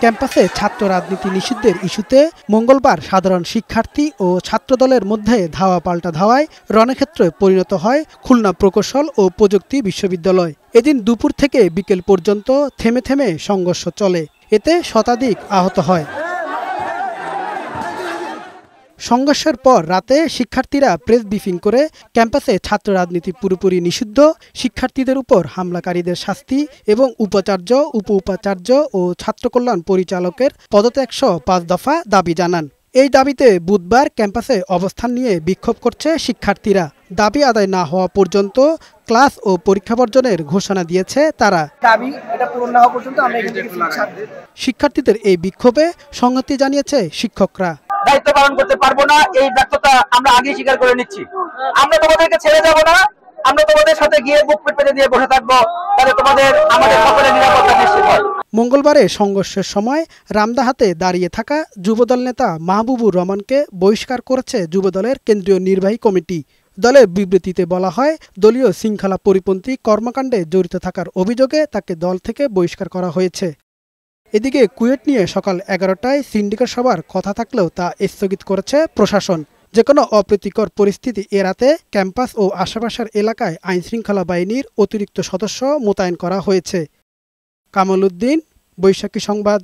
ক্যাম্পাসে ছাত্র রাজনীতি নিষিদ্ধের ইস্যুতে মঙ্গলবার সাধারণ শিক্ষার্থী ও ছাত্রদলের মধ্যে ধাওয়া পাল্টা ধাওয়ায় রণক্ষেত্রে পরিণত হয় খুলনা প্রকৌশল ও প্রযুক্তি বিশ্ববিদ্যালয়। এদিন দুপুর থেকে বিকেল পর্যন্ত থেমে থেমে সংঘর্ষ চলে, এতে শতাধিক আহত হয়। সংঘর্ষের পর রাতে শিক্ষার্থীরা প্রেস ব্রিফিং করে ক্যাম্পাসে ছাত্র রাজনীতি পুরোপুরি নিষিদ্ধ, শিক্ষার্থীদের উপর হামলাকারীদের শাস্তি এবং উপাচার্য, উপ উপাচার্য ও ছাত্র কল্যাণ পরিচালকের পদত্যাগসহ 5 দফা দাবি জানান। এই দাবিতে বুধবার ক্যাম্পাসে অবস্থান নিয়ে বিক্ষোভ করছে শিক্ষার্থীরা। দাবি আদায় না হওয়া পর্যন্ত ক্লাস ও পরীক্ষা বর্জনের ঘোষণা দিয়েছে তারা। শিক্ষার্থীদের এই বিক্ষোভে সংহতি জানিয়েছে শিক্ষকরা। দায়িত্ব পালন করতে পারবো না, এই ব্যর্থতা আমরা আগেই স্বীকার করে নিচ্ছি। আমরা তোমাদেরকে ছেড়ে যাব না, আমরা তোমাদের সাথে গিয়ে বুক পেতে দিয়ে বসে থাকবো, তাহলে তোমাদের আমাদের সকলের নিরাপত্তা নিশ্চিত হয়। মঙ্গলবারে সংঘর্ষের সময় রামদাহাতে দাঁড়িয়ে থাকা যুবদল নেতা মাহবুবুর রহমানকে বহিষ্কার করেছে যুবদলের কেন্দ্রীয় নির্বাহী কমিটি। দলের বিবৃতিতে বলা হয়, দলীয় শৃঙ্খলা পরিপন্থী কর্মকাণ্ডে জড়িত থাকার অভিযোগে তাকে দল থেকে বহিষ্কার করা হয়েছে। এদিকে কুয়েট নিয়ে সকাল 11টায় সিন্ডিকেট সভার কথা থাকলেও তা স্থগিত করেছে প্রশাসন। যেকোনো অপ্রীতিকর পরিস্থিতি এড়াতে ক্যাম্পাস ও আশেপাশের এলাকায় আইনশৃঙ্খলা বাহিনীর অতিরিক্ত সদস্য মোতায়েন করা হয়েছে। কামাল উদ্দিন, বৈশাখী সংবাদ।